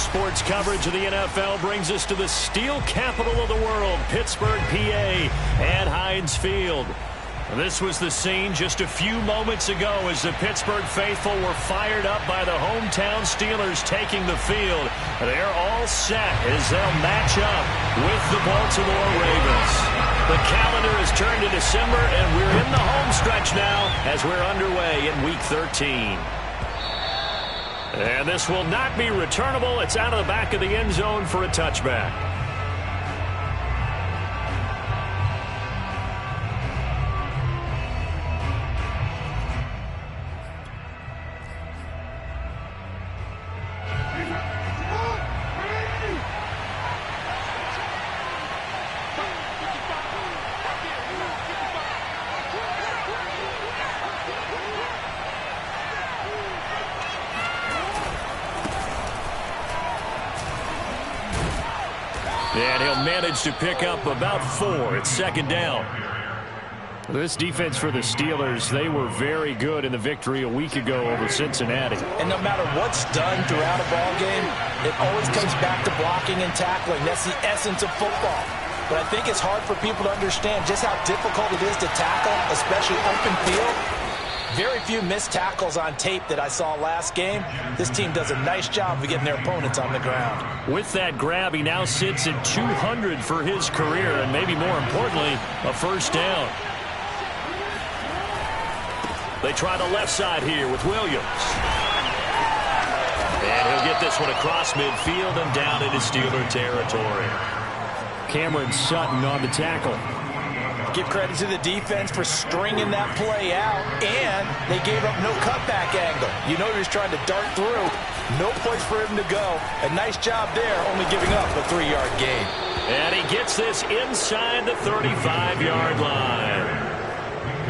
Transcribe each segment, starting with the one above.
sports coverage of the NFL brings us to the steel capital of the world, Pittsburgh, PA, at Heinz Field. This was the scene just a few moments ago as the Pittsburgh faithful were fired up by the hometown Steelers taking the field. They're all set as they'll match up with the Baltimore Ravens. The calendar has turned to December, and we're in the home stretch now as we're underway in Week 13. And this will not be returnable. It's out of the back of the end zone for a touchback. And he'll manage to pick up about 4. It's second down. This defense for the Steelers, they were very good in the victory a week ago over Cincinnati. And no matter what's done throughout a ball game, it always comes back to blocking and tackling. That's the essence of football. But I think it's hard for people to understand just how difficult it is to tackle, especially open field. Very few missed tackles on tape that I saw last game. This team does a nice job of getting their opponents on the ground. With that grab, he now sits at 200 for his career, and maybe more importantly, a first down. They try the left side here with Williams. And he'll get this one across midfield and down into Steeler territory. Cameron Sutton on the tackle. Give credit to the defense for stringing that play out, and they gave up no cutback angle. You know he was trying to dart through. No place for him to go. A nice job there, only giving up a 3-yard gain. And he gets this inside the 35-yard line.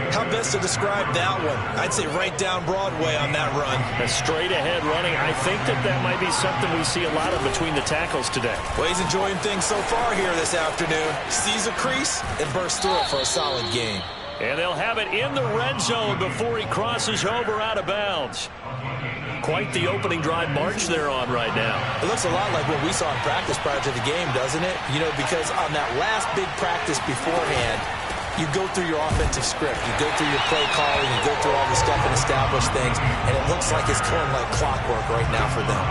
How best to describe that one? I'd say right down Broadway on that run. A straight-ahead running. I think that might be something we see a lot of between the tackles today. Well, he's enjoying things so far here this afternoon. Sees a crease and bursts through it for a solid gain. And they'll have it in the red zone before he crosses over out of bounds. Quite the opening drive march they're on right now. It looks a lot like what we saw in practice prior to the game, doesn't it? You know, because on that last big practice beforehand, you go through your offensive script. You go through your play calling. You go through all the stuff and establish things. And it looks like it's going like clockwork right now for them.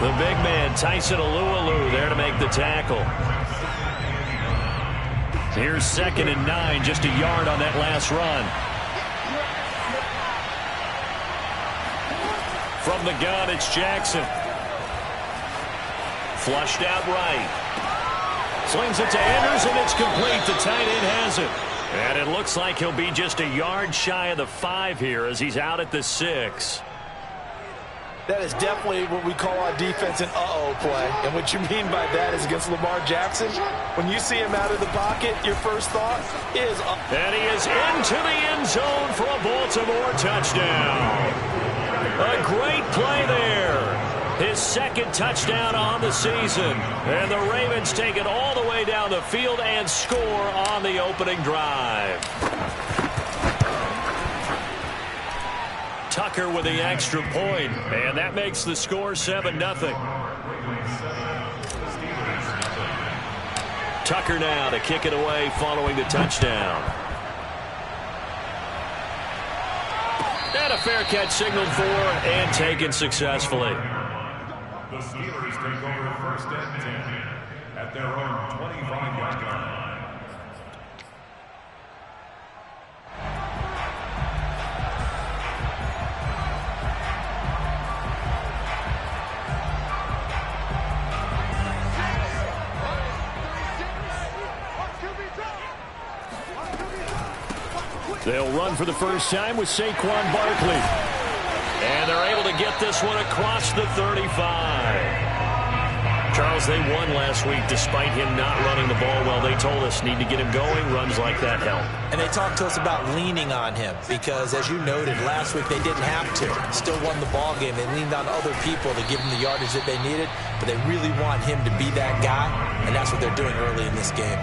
The big man, Tyson Alualu, there to make the tackle. Here's 2nd and 9, just a yard on that last run. From the gun, it's Jackson. Flushed out right. Slings it to Anders, and it's complete. The tight end has it. And it looks like he'll be just a yard shy of the 5 here as he's out at the 6. That is definitely what we call on defense an uh-oh play. And what you mean by that is against Lamar Jackson, when you see him out of the pocket, your first thought is and he is into the end zone for a Baltimore touchdown. A great play there. His 2nd touchdown on the season. And the Ravens take it all the way down the field and score on the opening drive. Tucker with the extra point, and that makes the score 7-0. Tucker now to kick it away following the touchdown. And a fair catch signaled for and taken successfully. The Steelers take over 1st and 10 at their own 25-yard line. They'll run for the first time with Saquon Barkley. And they're able to get this one across the 35. Charles, they won last week despite him not running the ball well. They told us need to get him going. Runs like that help. And they talked to us about leaning on him because, as you noted, last week they didn't have to. Still won the ball game. They leaned on other people to give them the yardage that they needed, but they really want him to be that guy, and that's what they're doing early in this game.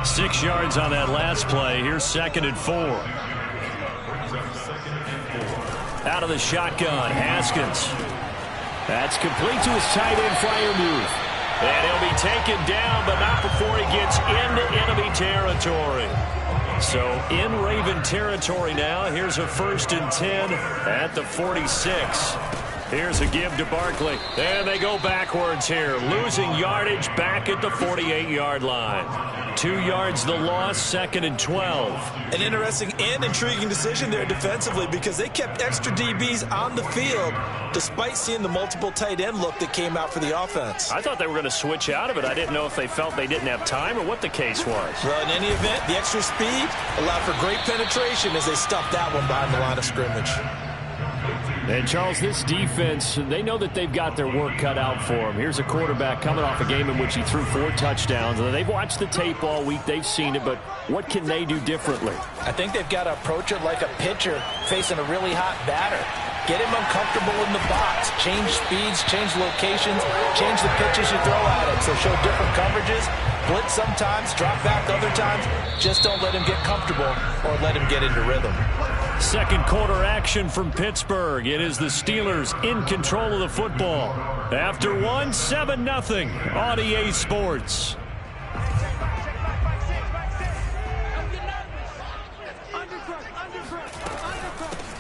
6 yards on that last play. Here's 2nd and 4. Out of the shotgun, Haskins. That's complete to his tight end Freiermuth. And he'll be taken down, but not before he gets into enemy territory. So in Raven territory now. Here's a 1st and 10 at the 46. Here's a give to Barkley. And they go backwards here. Losing yardage back at the 48-yard line. 2 yards the loss, 2nd and 12. An interesting and intriguing decision there defensively because they kept extra DBs on the field despite seeing the multiple tight end look that came out for the offense. I thought they were going to switch out of it. I didn't know if they felt they didn't have time or what the case was. Well, in any event, the extra speed allowed for great penetration as they stuffed that one behind the line of scrimmage. And, Charles, this defense, they know that they've got their work cut out for them. Here's a quarterback coming off a game in which he threw 4 touchdowns. They've watched the tape all week. They've seen it, but what can they do differently? I think they've got to approach it like a pitcher facing a really hot batter. Get him uncomfortable in the box. Change speeds, change locations, change the pitches you throw at him. So show different coverages. Blitz sometimes, drop back other times. Just don't let him get comfortable or let him get into rhythm. Second quarter action from Pittsburgh. It is the Steelers in control of the football. After 7-0 on EA Sports.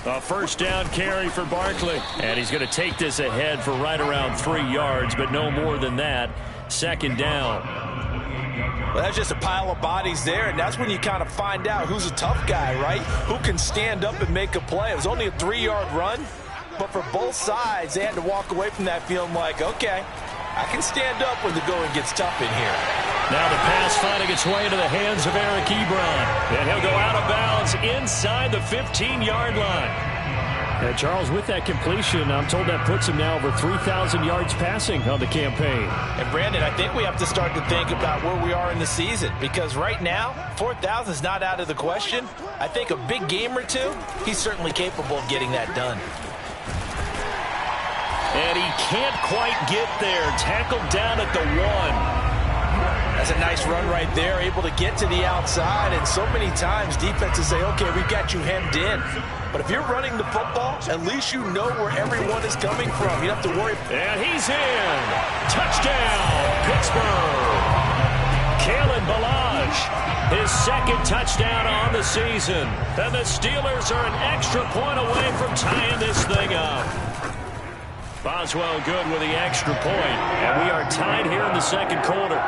A 1st down carry for Barkley. And he's going to take this ahead for right around 3 yards, but no more than that. 2nd down. Well, that's just a pile of bodies there, and that's when you kind of find out who's a tough guy, right? Who can stand up and make a play. It was only a 3-yard run, but for both sides, they had to walk away from that feeling like, okay, I can stand up when the going gets tough in here. Now the pass finding its way into the hands of Eric Ebron. And he'll go out of bounds inside the 15-yard line. And Charles, with that completion, I'm told that puts him now over 3,000 yards passing on the campaign. And Brandon, I think we have to start to think about where we are in the season because right now, 4,000 is not out of the question. I think a big game or two, he's certainly capable of getting that done. And he can't quite get there. Tackled down at the 1. That's a nice run right there, able to get to the outside. And so many times defenses say, okay, we've got you hemmed in. But if you're running the football, at least you know where everyone is coming from. You don't have to worry. And he's in. Touchdown, Pittsburgh. Kalen Ballage, his 2nd touchdown on the season. And the Steelers are an extra point away from tying this thing up. Boswell good with the extra point. And we are tied here in the 2nd quarter.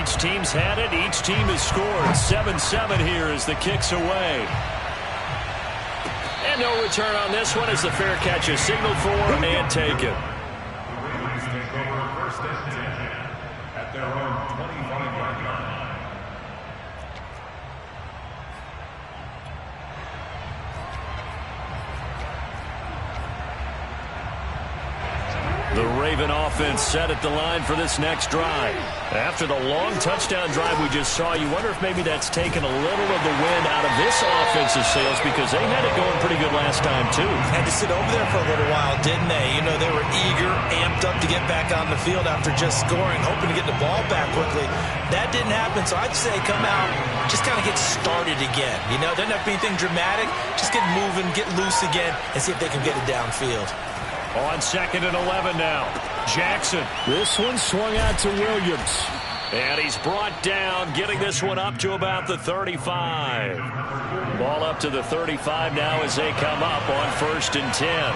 Each team's had it. Each team has scored. 7-7 here as the kick's away. And no return on this one as the fair catch is signaled for and taken. Take over 1st and 10 at their own 25-yard line. The Raven offense set at the line for this next drive. After the long touchdown drive we just saw, you wonder if maybe that's taken a little of the wind out of this offensive sails because they had it going pretty good last time, too. Had to sit over there for a little while, didn't they? You know, they were eager, amped up to get back on the field after just scoring, hoping to get the ball back quickly. That didn't happen, so I'd say come out, just kind of get started again. You know, doesn't have to be anything dramatic. Just get moving, get loose again, and see if they can get it downfield. On 2nd and 11 now. Jackson. This one swung out to Williams. And he's brought down, getting this one up to about the 35. Ball up to the 35 now as they come up on 1st and 10.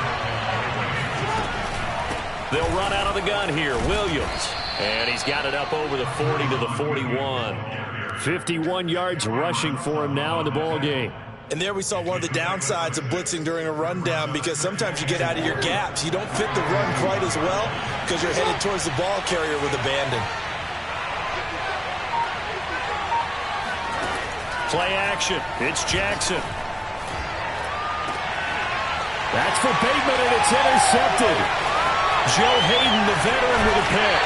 They'll run out of the gun here. Williams. And he's got it up over the 40 to the 41. 51 yards rushing for him now in the ball game. And there we saw one of the downsides of blitzing during a rundown because sometimes you get out of your gaps. You don't fit the run quite as well because you're headed towards the ball carrier with abandon. Play action. It's Jackson. That's for Bateman, and it's intercepted. Joe Hayden, the veteran, with a pick.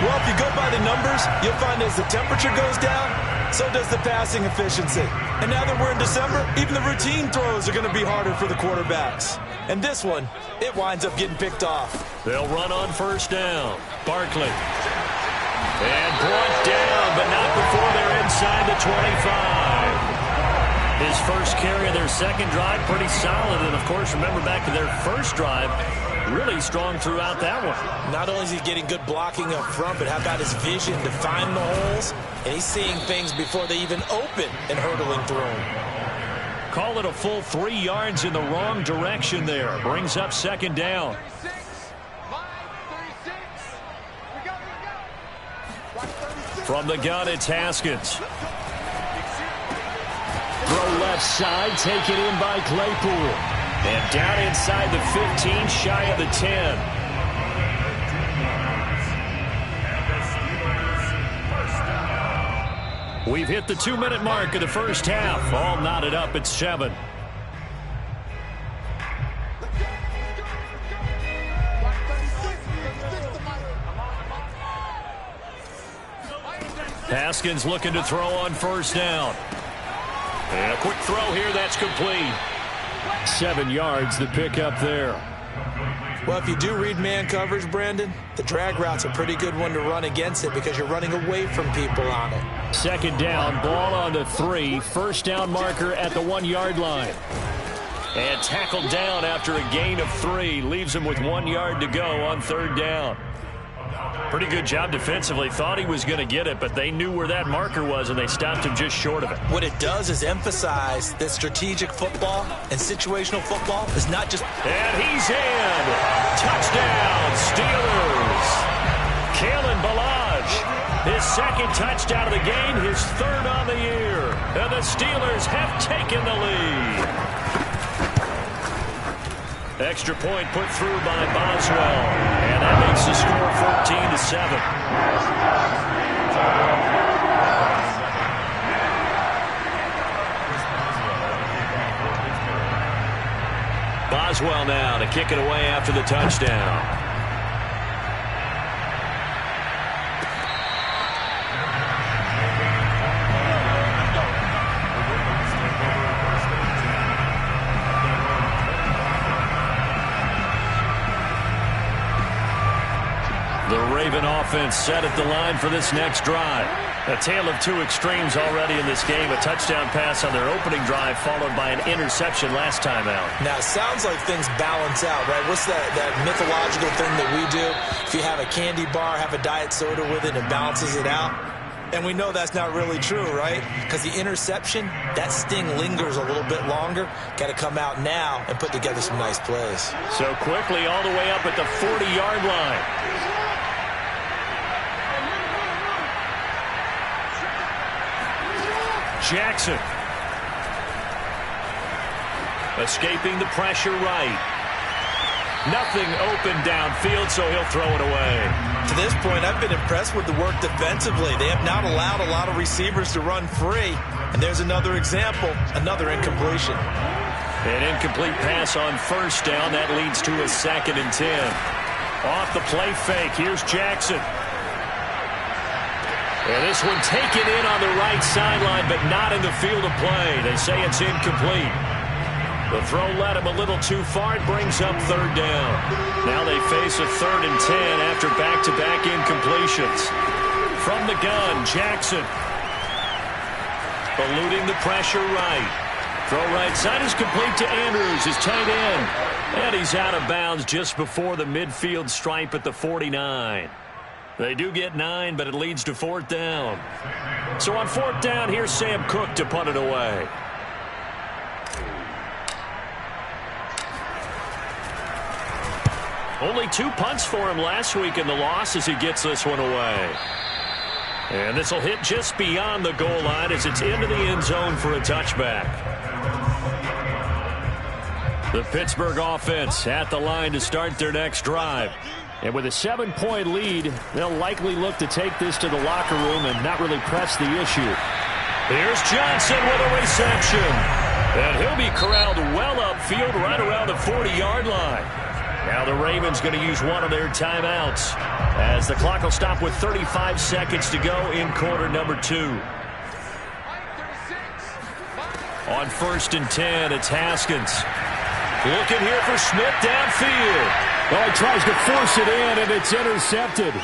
Well, if you go by the numbers, you'll find as the temperature goes down, so does the passing efficiency. And now that we're in December, even the routine throws are going to be harder for the quarterbacks. And this one, it winds up getting picked off. They'll run on first down. Barkley. And brought down, but not before they're inside the 25. His first carry of their second drive, pretty solid. And, of course, remember back to their first drive, really strong throughout that one. Not only is he getting good blocking up front, but how about his vision to find the holes? And he's seeing things before they even open and hurdling through them. Call it a full 3 yards in the wrong direction there. Brings up second down. From the gun, it's Haskins. Throw left side, taken in by Claypool. And down inside the 15, shy of the 10. We've hit the 2-minute mark of the first half. All knotted up at 7. Haskins looking to throw on first down. And a quick throw here, that's complete. 7 yards, the pick up there. Well, if you do read man coverage, Brandon, the drag route's a pretty good one to run against it because you're running away from people on it. Second down, ball on the 3. First down marker at the 1-yard line. And tackled down after a gain of 3. Leaves him with 1 yard to go on third down. Pretty good job defensively. Thought he was going to get it, but they knew where that marker was, and they stopped him just short of it. What it does is emphasize that strategic football and situational football is not just... And he's in! Touchdown, Steelers! Kalen Ballage, his second touchdown of the game, his third on the year. And the Steelers have taken the lead. Extra point put through by Boswell. And that makes the score 14-7. Boswell now to kick it away after the touchdown. Raven offense set at the line for this next drive. A tale of 2 extremes already in this game. A touchdown pass on their opening drive followed by an interception last time out. Now, it sounds like things balance out, right? What's that mythological thing that we do? If you have a candy bar, have a diet soda with it, it balances it out. And we know that's not really true, right? Because the interception, that sting lingers a little bit longer. Got to come out now and put together some nice plays. So quickly all the way up at the 40-yard line. Jackson. Escaping the pressure right. Nothing open downfield, so he'll throw it away. To this point, I've been impressed with the work defensively. They have not allowed a lot of receivers to run free. And there's another example, another incompletion. An incomplete pass on first down. That leads to a 2nd and 10. Off the play fake. Here's Jackson. And this one taken in on the right sideline, but not in the field of play. They say it's incomplete. The throw led him a little too far. It brings up third down. Now they face a 3rd and 10 after back-to-back incompletions. From the gun, Jackson. Eluding the pressure right. Throw right side is complete to Andrews, his tight end. And he's out of bounds just before the midfield stripe at the 49. They do get 9, but it leads to 4th down. So on 4th down, here's Sam Cook to punt it away. Only 2 punts for him last week in the loss as he gets this one away. And this will hit just beyond the goal line as it's into the end zone for a touchback. The Pittsburgh offense at the line to start their next drive. And with a 7-point lead, they'll likely look to take this to the locker room and not really press the issue. Here's Johnson with a reception. And he'll be corralled well upfield right around the 40-yard line. Now the Ravens going to use one of their timeouts as the clock will stop with 35 seconds to go in quarter number 2. On 1st and 10, it's Haskins. Looking here for Smith downfield. Well, he tries to force it in, and it's intercepted.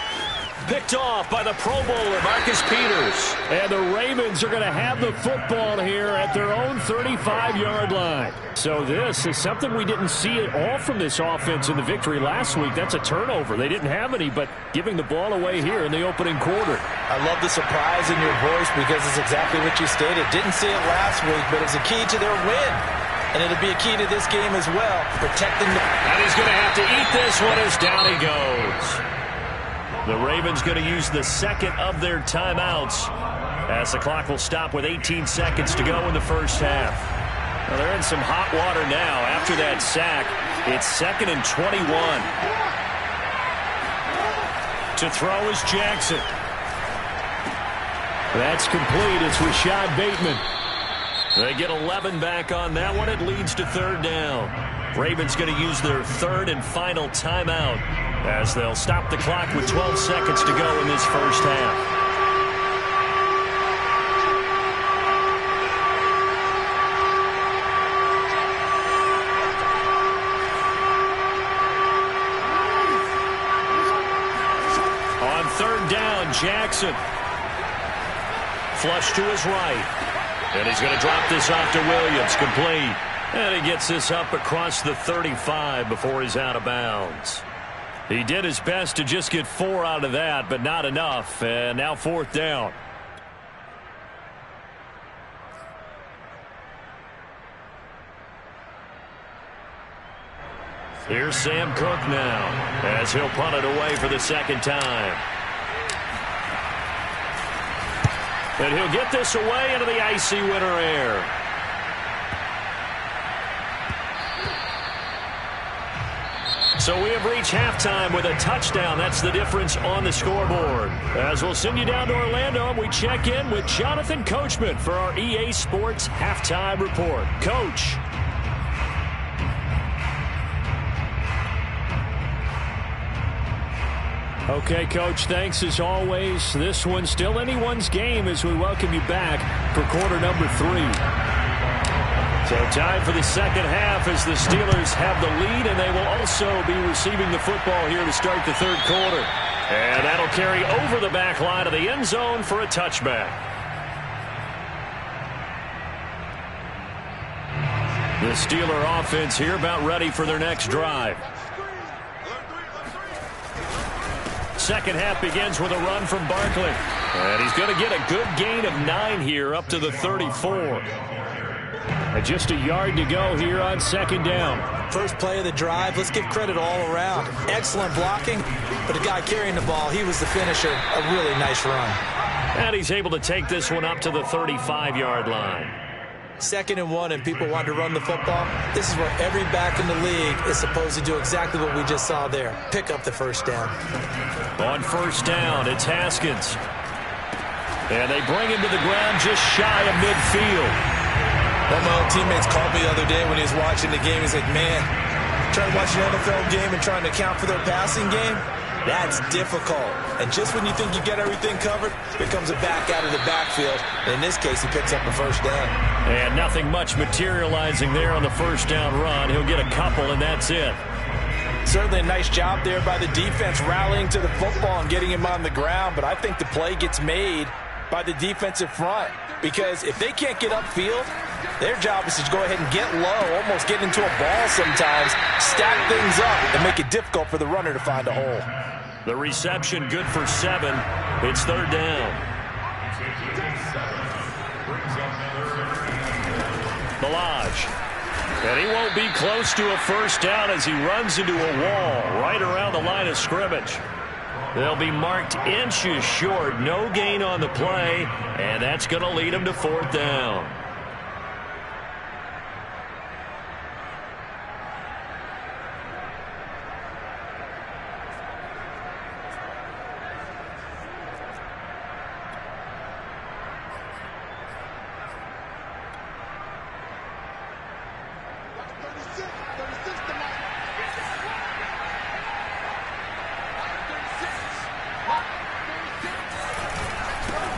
Picked off by the Pro Bowler, Marcus Peters. And the Ravens are going to have the football here at their own 35-yard line. So this is something we didn't see at all from this offense in the victory last week. That's a turnover. They didn't have any, but giving the ball away here in the opening quarter. I love the surprise in your voice because it's exactly what you stated. Didn't see it last week, but it's a key to their win. And it'll be a key to this game as well, protecting the... And he's going to have to eat this one as down he goes. The Ravens going to use the second of their timeouts as the clock will stop with 18 seconds to go in the first half. Well, they're in some hot water now after that sack. It's 2nd and 21. To throw is Jackson. That's complete. It's Rashad Bateman. They get 11 back on that one. It leads to 3rd down. Ravens going to use their 3rd and final timeout as they'll stop the clock with 12 seconds to go in this first half. On 3rd down, Jackson. Flush to his right. And he's going to drop this off to Williams, complete. And he gets this up across the 35 before he's out of bounds. He did his best to just get 4 out of that, but not enough. And now 4th down. Here's Sam Cook now as he'll punt it away for the 2nd time. And he'll get this away into the icy winter air. So we have reached halftime with a touchdown. That's the difference on the scoreboard. As we'll send you down to Orlando, and we check in with Jonathan Coachman for our EA Sports Halftime Report. Coach. Okay, Coach, thanks as always. This one's still anyone's game as we welcome you back for quarter number 3. So time for the second half as the Steelers have the lead, and they will also be receiving the football here to start the 3rd quarter. And that'll carry over the back line of the end zone for a touchback. The Steeler offense here about ready for their next drive. Second half begins with a run from Barkley. And he's going to get a good gain of 9 here up to the 34. And just a yard to go here on 2nd down. First play of the drive. Let's give credit all around. Excellent blocking, but the guy carrying the ball, he was the finisher. A really nice run. And he's able to take this one up to the 35-yard line. 2nd and 1, and people want to run the football. This is where every back in the league is supposed to do exactly what we just saw there. Pick up the 1st down. On 1st down, it's Haskins. And they bring him to the ground just shy of midfield. One of my own teammates called me the other day when he was watching the game. He's like, man, trying to watch an NFL game and trying to account for their passing game, that's difficult. And just when you think you get everything covered, here comes a back out of the backfield. And in this case, he picks up the 1st down. And nothing much materializing there on the 1st down run. He'll get a couple, and that's it. Certainly a nice job there by the defense rallying to the football and getting him on the ground. But I think the play gets made by the defensive front. Because if they can't get upfield, their job is to go ahead and get low, almost get into a ball sometimes, stack things up, and make it difficult for the runner to find a hole. The reception good for 7. It's 3rd down. Ballage. And he won't be close to a 1st down as he runs into a wall right around the line of scrimmage. They'll be marked inches short. No gain on the play, and that's going to lead him to 4th down.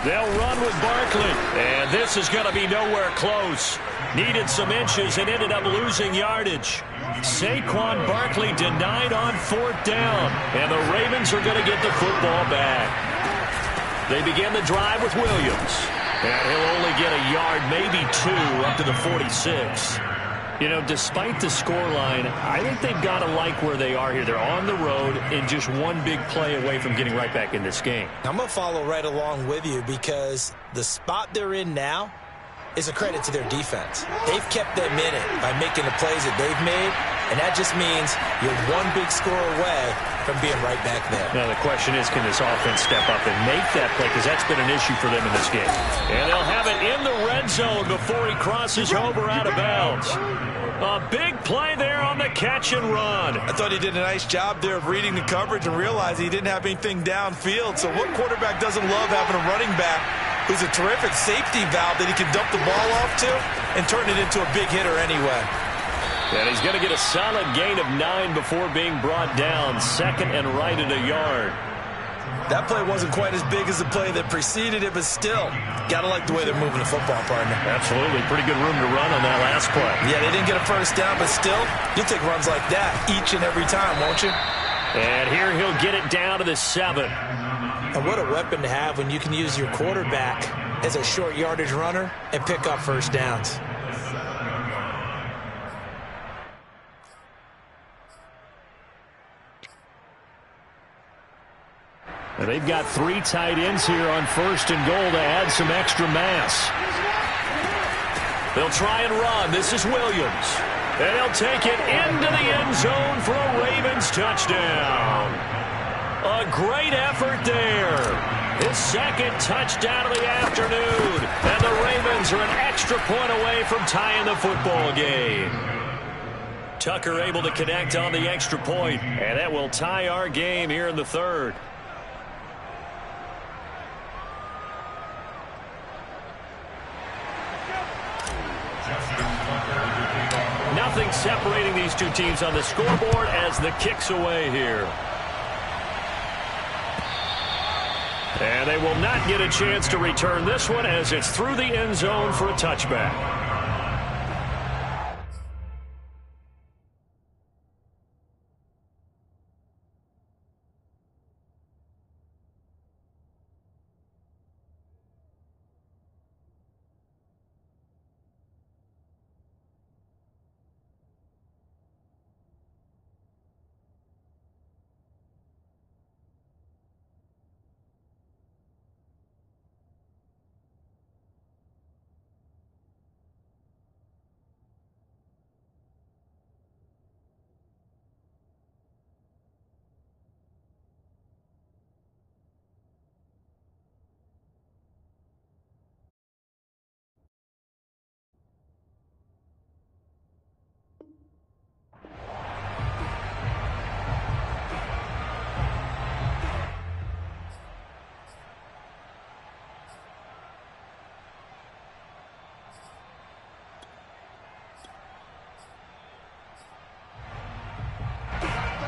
They'll run with Barkley. And this is going to be nowhere close. Needed some inches and ended up losing yardage. Saquon Barkley denied on 4th down. And the Ravens are going to get the football back. They begin the drive with Williams. And he'll only get a yard, maybe 2, up to the 46. You know, despite the scoreline, I think they've got to like where they are here. They're on the road and just one big play away from getting right back in this game. I'm going to follow right along with you because the spot they're in now is a credit to their defense. They've kept them in it by making the plays that they've made, and that just means you're one big score away from being right back there. Now the question is, can this offense step up and make that play? Because that's been an issue for them in this game. And they'll have it in the red zone before he crosses over out of bounds. A big play there on the catch and run. I thought he did a nice job there of reading the coverage and realizing he didn't have anything downfield. So what quarterback doesn't love having a running back who's a terrific safety valve that he can dump the ball off to and turn it into a big hitter anyway? And he's going to get a solid gain of 9 before being brought down. 2nd and right at a yard. That play wasn't quite as big as the play that preceded it, but still, got to like the way they're moving the football, partner. Absolutely. Pretty good room to run on that last play. Yeah, they didn't get a first down, but still, you'll take runs like that each and every time, won't you? And here he'll get it down to the 7. And what a weapon to have when you can use your quarterback as a short yardage runner and pick up first downs. And they've got 3 tight ends here on 1st and goal to add some extra mass. They'll try and run. This is Williams. And he'll take it into the end zone for a Ravens touchdown. A great effort there. His 2nd touchdown of the afternoon. And the Ravens are an extra point away from tying the football game. Tucker able to connect on the extra point. And that will tie our game here in the 3rd. Nothing separating these two teams on the scoreboard as the kick's away here. And they will not get a chance to return this one as it's through the end zone for a touchback.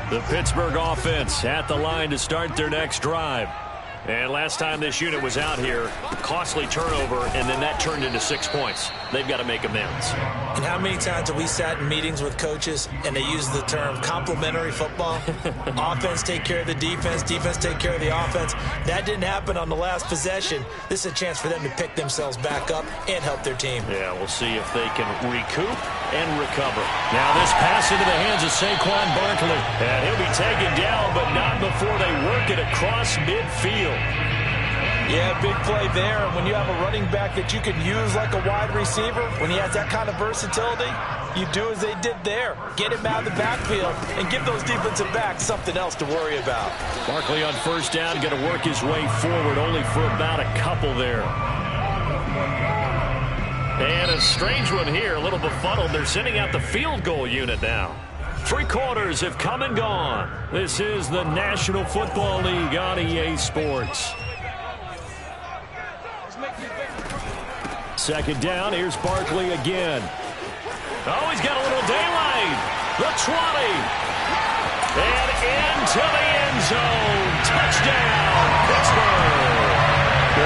The Pittsburgh offense at the line to start their next drive. And last time this unit was out here, costly turnover, and then that turned into 6 points. They've got to make amends. And how many times have we sat in meetings with coaches and they use the term complementary football? Offense take care of the defense, defense take care of the offense. That didn't happen on the last possession. This is a chance for them to pick themselves back up and help their team. Yeah, we'll see if they can recoup and recover. Now this pass into the hands of Saquon Barkley. And he'll be taken down, but not before they work it across midfield. Yeah, big play there. And when you have a running back that you can use like a wide receiver, when he has that kind of versatility, you do as they did there. Get him out of the backfield and give those defensive backs something else to worry about. Barkley on first down, going to work his way forward, only for about a couple there. And a strange one here, a little befuddled. They're sending out the field goal unit now. 3 quarters have come and gone. This is the National Football League on EA Sports. Second down, here's Barkley again. Oh, he's got a little daylight. The 20. And into the end zone. Touchdown, Pittsburgh.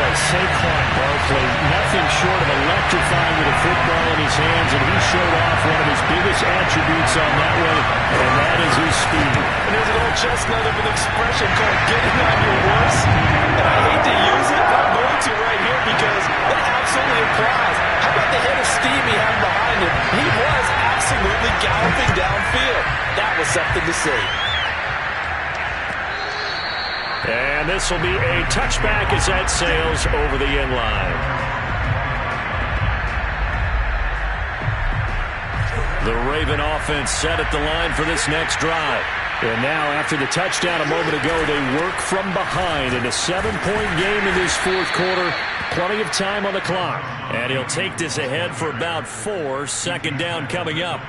boy, Saquon Barkley, nothing short of electrifying with a football in his hands, and he showed off one of his biggest attributes on that one, and that is his speed. And there's an old chestnut of an expression called getting on your horse. And I hate to use it, but I'm going to right here because it absolutely applies. How about the head of steam he had behind him? He was absolutely galloping downfield. That was something to see. And this will be a touchback as that sails over the end line. The Raven offense set at the line for this next drive. And now, after the touchdown a moment ago, they work from behind in a 7-point game in this fourth quarter. Plenty of time on the clock. And he'll take this ahead for about 4. Second down coming up.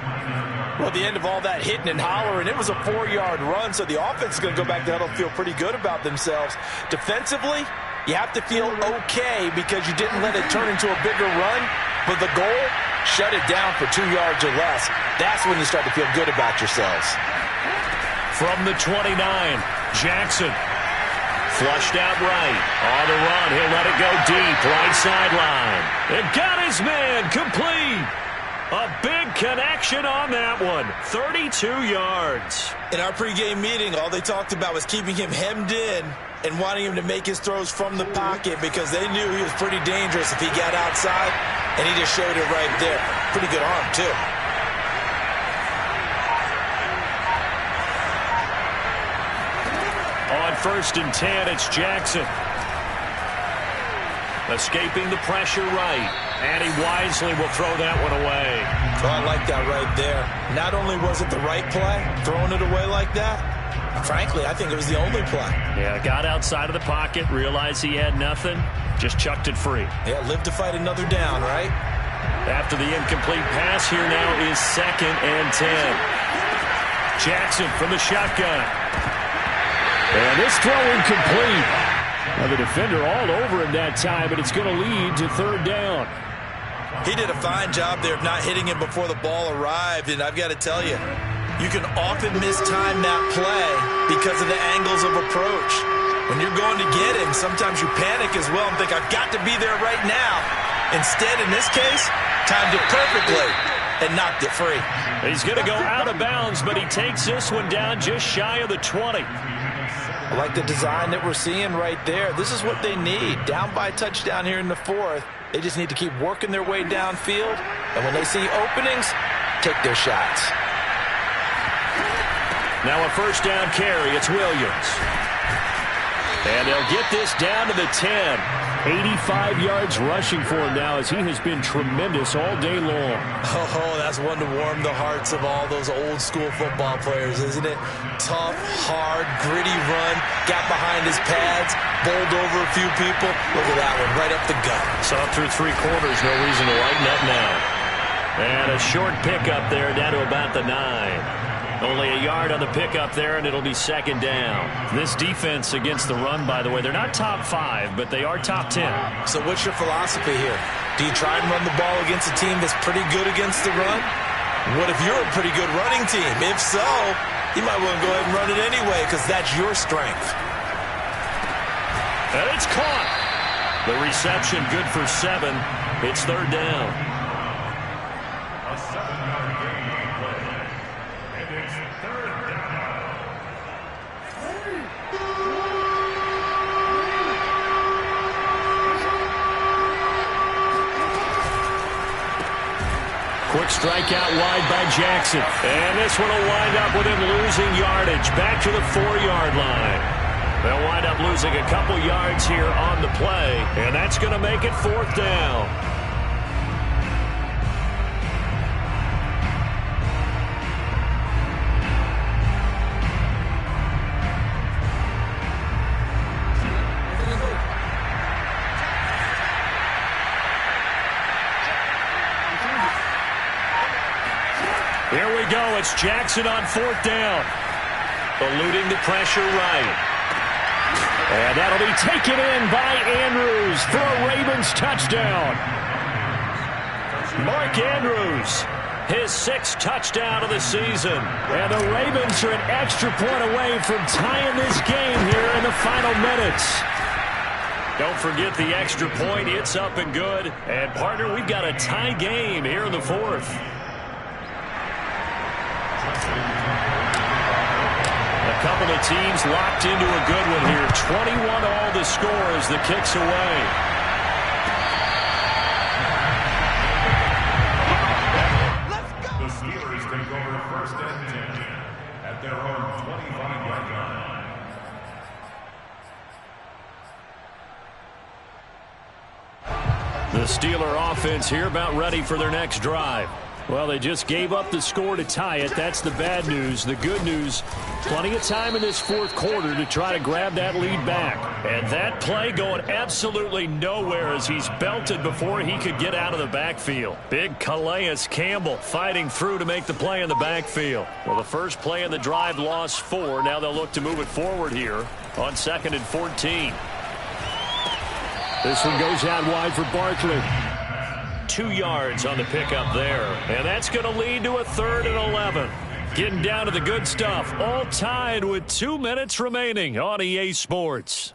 Well, at the end of all that hitting and hollering, it was a 4-yard run, so the offense is going to go back to huddle and feel pretty good about themselves. Defensively, you have to feel okay because you didn't let it turn into a bigger run, but the goal, shut it down for 2 yards or less. That's when you start to feel good about yourselves. From the 29, Jackson. Flushed out right. On the run, he'll let it go deep. Right sideline. It got his man complete. A big connection on that one. 32 yards. In our pregame meeting, all they talked about was keeping him hemmed in and wanting him to make his throws from the pocket because they knew he was pretty dangerous if he got outside, and he just showed it right there. Pretty good arm, too. On 1st and 10, it's Jackson. Escaping the pressure right. And he wisely will throw that one away. Oh, I like that right there. Not only was it the right play, throwing it away like that, frankly, I think it was the only play. Yeah, got outside of the pocket, realized he had nothing, just chucked it free. Yeah, live to fight another down, right? After the incomplete pass, here now is 2nd and 10. Jackson from the shotgun. And this throw incomplete. Now the defender all over him that time, but it's going to lead to 3rd down. He did a fine job there of not hitting him before the ball arrived, and I've got to tell you, you can often mistime that play because of the angles of approach. When you're going to get him, sometimes you panic as well and think, I've got to be there right now. Instead, in this case, timed it perfectly and knocked it free. He's going to go out of bounds, but he takes this one down just shy of the 20. I like the design that we're seeing right there. This is what they need. Down by a touchdown here in the 4th. They just need to keep working their way downfield. And when they see openings, take their shots. Now a 1st down carry. It's Williams. And they'll get this down to the 10. 85 yards rushing for him now as he has been tremendous all day long. Oh, that's one to warm the hearts of all those old school football players, isn't it? Tough, hard, gritty run, got behind his pads, bowled over a few people. Look at that one, right up the gut. Saw through 3 quarters, no reason to lighten up now. And a short pickup there down to about the 9. Only a yard on the pickup there, and it'll be 2nd down. This defense against the run, by the way, they're not top 5, but they are top 10. So what's your philosophy here? Do you try and run the ball against a team that's pretty good against the run? What if you're a pretty good running team? If so, you might want to go ahead and run it anyway because that's your strength. And it's caught. The reception good for 7. It's 3rd down. A 7-yard gain on play. And it's 3rd down. Quick strikeout wide by Jackson. And this one will wind up with him losing yardage. Back to the 4-yard line. They'll wind up losing a couple yards here on the play. And that's going to make it 4th down. Here we go. It's Jackson on 4th down. Eluding the pressure right. And that'll be taken in by Andrews for a Ravens touchdown. Mark Andrews, his 6th touchdown of the season. And the Ravens are an extra point away from tying this game here in the final minutes. Don't forget the extra point. It's up and good. And, partner, we've got a tie game here in the fourth. A couple of teams locked into a good one here. 21 all the score as the kick's away. The Steelers take over first and 10 at their own 25-yard line. The Steeler offense here about ready for their next drive. Well, they just gave up the score to tie it. That's the bad news. The good news, plenty of time in this fourth quarter to try to grab that lead back. And that play going absolutely nowhere as he's belted before he could get out of the backfield. Big Calais Campbell fighting through to make the play in the backfield. Well, the first play in the drive lost 4. Now they'll look to move it forward here on 2nd and 14. This one goes out wide for Barkley. 2 yards on the pickup there. And that's going to lead to a 3rd and 11. Getting down to the good stuff. All tied with 2 minutes remaining on EA Sports.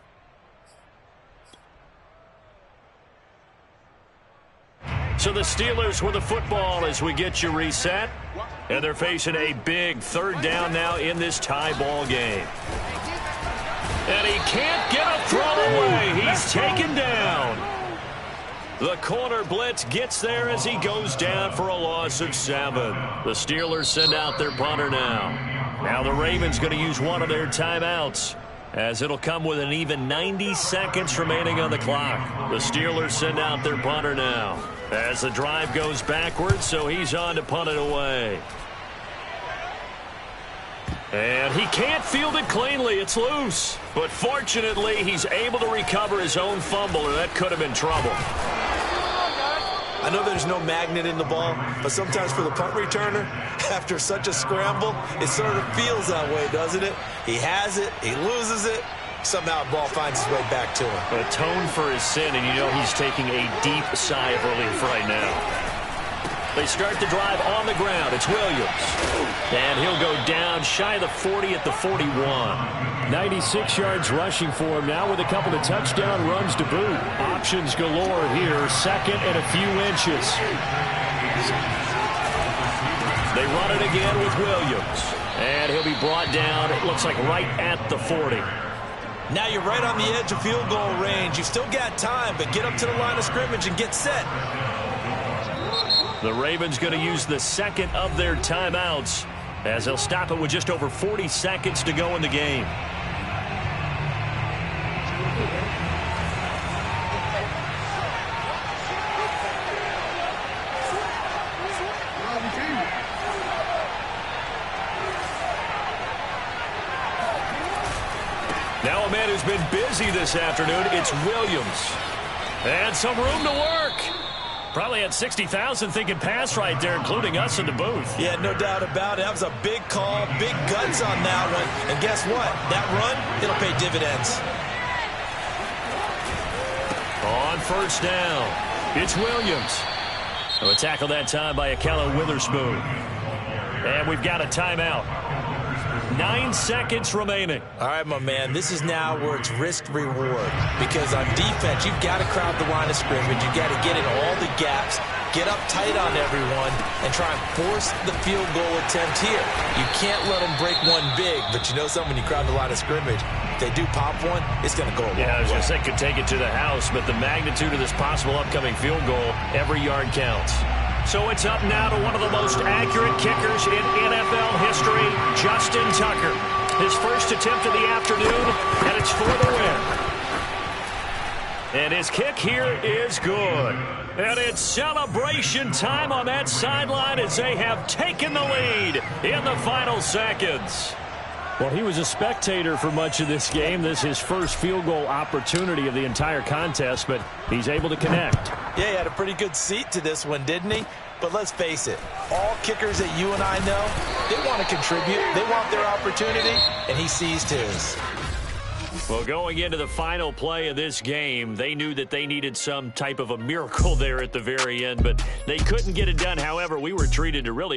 So the Steelers with the football as we get you reset. And they're facing a big 3rd down now in this tie ball game. And he can't get a throw away. He's taken down. The corner blitz gets there as he goes down for a loss of 7. The Steelers send out their punter now. Now the Ravens going to use one of their timeouts as it'll come with an even 90 seconds remaining on the clock. The Steelers send out their punter now as the drive goes backwards, so he's on to punt it away. And he can't field it cleanly. It's loose. But fortunately, he's able to recover his own fumble, or that could have been trouble. I know there's no magnet in the ball, but sometimes for the punt returner, after such a scramble, it sort of feels that way, doesn't it? He has it, he loses it, somehow the ball finds its way back to him. Atone for his sin, and you know he's taking a deep sigh of relief right now. They start the drive on the ground. It's Williams. And he'll go down shy of the 40 at the 41. 96 yards rushing for him now with a couple of touchdown runs to boot. Options galore here. 2nd and a few inches. They run it again with Williams. And he'll be brought down, it looks like right at the 40. Now you're right on the edge of field goal range. You've still got time, but get up to the line of scrimmage and get set. The Ravens going to use the 2nd of their timeouts as they'll stop it with just over 40 seconds to go in the game. Now a man who's been busy this afternoon, it's Williams. And some room to work. Probably had 60,000 thinking pass right there, including us in the booth. Yeah, no doubt about it. That was a big call, big guts on that one. And guess what? That run, it'll pay dividends. On 1st down, it's Williams. A tackle that time by Ahkello Witherspoon. And we've got a timeout. 9 seconds remaining. All right, my man, this is now where it's risk-reward. Because on defense, you've got to crowd the line of scrimmage. You've got to get in all the gaps, get up tight on everyone, and try and force the field goal attempt here. You can't let them break one big, but you know something, when you crowd the line of scrimmage, if they do pop one, it's going to go a long way. Yeah, I was going to say could take it to the house, but the magnitude of this possible upcoming field goal, every yard counts. So it's up now to one of the most accurate kickers in NFL history, Justin Tucker. His first attempt of the afternoon, and it's for the win. And his kick here is good. And it's celebration time on that sideline as they have taken the lead in the final seconds. Well, he was a spectator for much of this game. This is his first field goal opportunity of the entire contest, but he's able to connect. Yeah, he had a pretty good seat to this one, didn't he? But let's face it, all kickers that you and I know, they want to contribute. They want their opportunity, and he seized his. Well, going into the final play of this game, they knew that they needed some type of a miracle there at the very end, but they couldn't get it done. However, we were treated to really